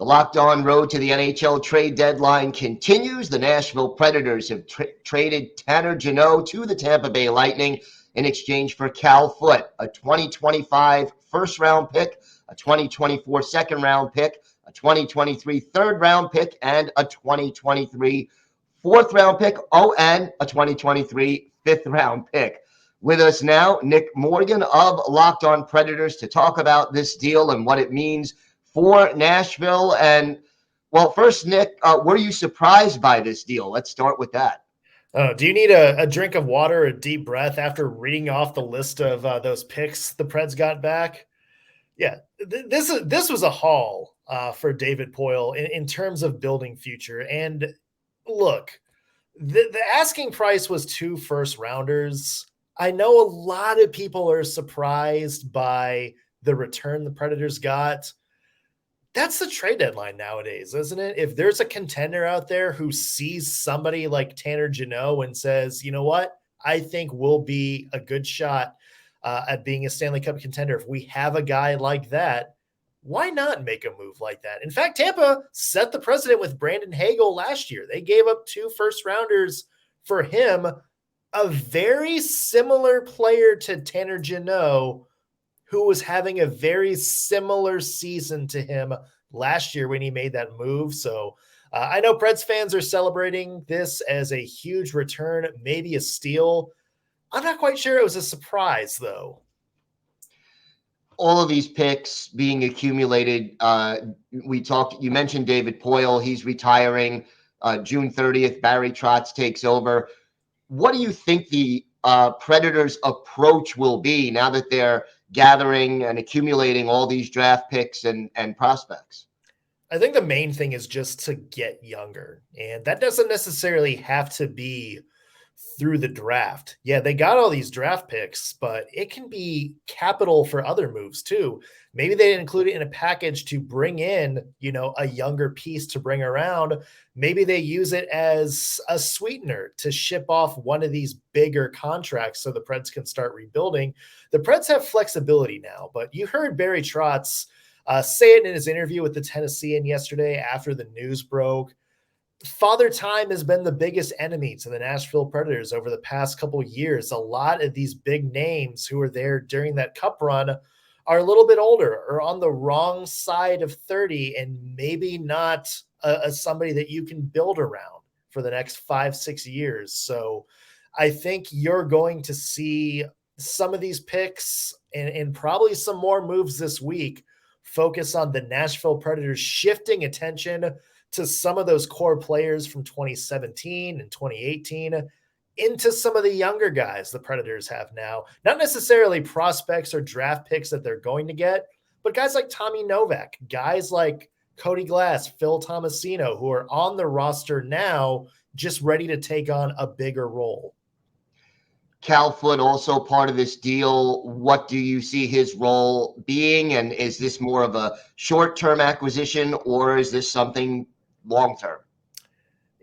The Locked On road to the NHL trade deadline continues. The Nashville Predators have traded Tanner Jeannot to the Tampa Bay Lightning in exchange for Cal Foote, a 2025 first-round pick, a 2024 second-round pick, a 2023 third-round pick, and a 2023 fourth-round pick, and a 2023 fifth-round pick. With us now, Nick Morgan of Locked On Predators to talk about this deal and what it means for Nashville. And, well, first, Nick, were you surprised by this deal? Let's start with that. Do you need a drink of water, a deep breath after reading off the list of those picks the Preds got back? Yeah, this was a haul for David Poile in terms of building future. And look, the asking price was 2 first-rounders. I know a lot of people are surprised by the return the Predators got. That's the trade deadline nowadays, isn't it? If there's a contender out there who sees somebody like Tanner Jeannot and says, you know what, I think we'll be a good shot at being a Stanley Cup contender. If we have a guy like that, why not make a move like that? In fact, Tampa set the precedent with Brandon Hagel last year. They gave up 2 first-rounders for him, a very similar player to Tanner Jeannot, who was having a very similar season to him last year when he made that move. So I know Preds fans are celebrating this as a huge return, maybe a steal. I'm not quite sure it was a surprise, though. All of these picks being accumulated, you mentioned David Poile. He's retiring June 30th. Barry Trotz takes over. What do you think the Predators' approach will be now that they're gathering and accumulating all these draft picks and prospects? I think the main thing is just to get younger. And that doesn't necessarily have to be through the draft. Yeah, they got all these draft picks, but it can be capital for other moves too. Maybe they include it in a package to bring in, a younger piece to bring around. Maybe they use it as a sweetener to ship off one of these bigger contracts so the Preds can start rebuilding. The Preds have flexibility now, but you heard Barry Trotz say it in his interview with the Tennessean yesterday after the news broke. Father Time has been the biggest enemy to the Nashville Predators over the past couple of years. A lot of these big names who were there during that cup run are a little bit older or on the wrong side of 30 and maybe not somebody that you can build around for the next 5-6 years. So I think you're going to see some of these picks and probably some more moves this week focus on the Nashville Predators shifting attention to some of those core players from 2017 and 2018 into some of the younger guys the Predators have now. Not necessarily prospects or draft picks that they're going to get, but guys like Tommy Novak, guys like Cody Glass, Phil Tomasino, who are on the roster now, just ready to take on a bigger role. Cal Foote also part of this deal. What do you see his role being? And is this more of a short-term acquisition or is this something long-term?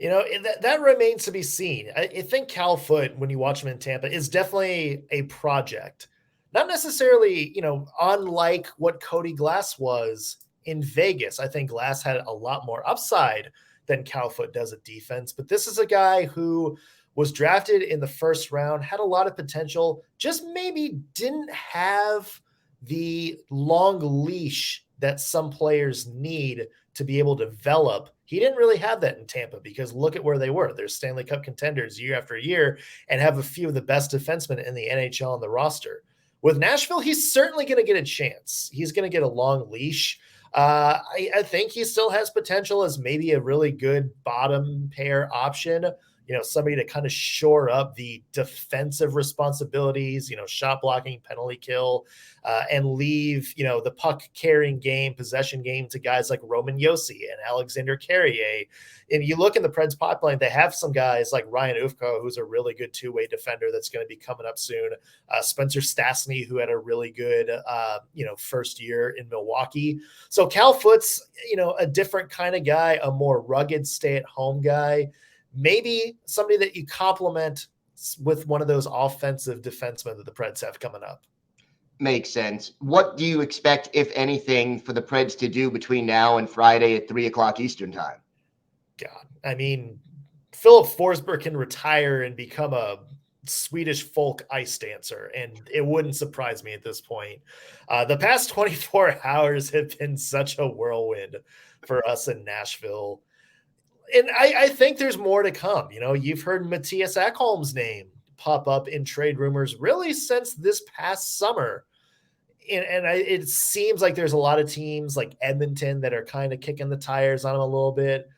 That remains to be seen. I think Cal Foote, when you watch him in Tampa, is definitely a project. Not necessarily, unlike what Cody Glass was in Vegas. I think Glass had a lot more upside than Cal Foote does at defense. But this is a guy who was drafted in the first round, had a lot of potential, just maybe didn't have the long leash that some players need to be able to develop. He didn't really have that in Tampa because look at where they were. They're Stanley Cup contenders year after year and have a few of the best defensemen in the NHL on the roster. With Nashville, he's certainly going to get a chance. He's going to get a long leash. I think he still has potential as maybe a really good bottom pair option. Somebody to kind of shore up the defensive responsibilities, shot blocking, penalty kill, and leave, the puck carrying game, possession game to guys like Roman Josi and Alexander Carrier. And you look in the Preds pipeline, they have some guys like Ryan Ufko, who's a really good two-way defender that's going to be coming up soon. Spencer Stastny, who had a really good, first year in Milwaukee. So Cal Foote's, a different kind of guy, a more rugged stay-at-home guy. Maybe somebody that you complement with one of those offensive defensemen that the Preds have coming up. Makes sense. What do you expect, if anything, for the Preds to do between now and Friday at 3 o'clock Eastern time? God, I mean, Philip Forsberg can retire and become a Swedish folk ice dancer, and it wouldn't surprise me at this point. The past 24 hours have been such a whirlwind for us in Nashville. And I think there's more to come. You know, you've heard Matthias Ekholm's name pop up in trade rumors really since this past summer. It seems like there's a lot of teams like Edmonton that are kind of kicking the tires on him a little bit.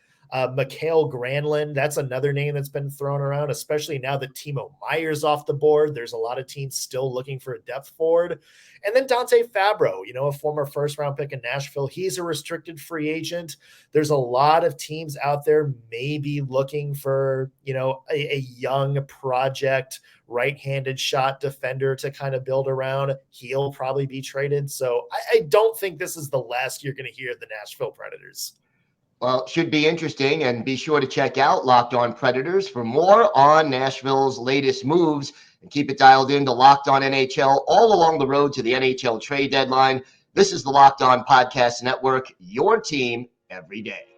Mikael Granlund, that's another name that's been thrown around, especially now that Timo Meyer's off the board. There's a lot of teams still looking for a depth forward. And then Dante Fabro, you know, a former first-round pick in Nashville. He's a restricted free agent. There's a lot of teams out there maybe looking for, you know, a young project right-handed shot defender to kind of build around. He'll probably be traded. So I don't think this is the last you're going to hear of the Nashville Predators. Well, should be interesting, and be sure to check out Locked On Predators for more on Nashville's latest moves, and keep it dialed in to Locked On NHL all along the road to the NHL trade deadline. This is the Locked On Podcast Network, your team every day.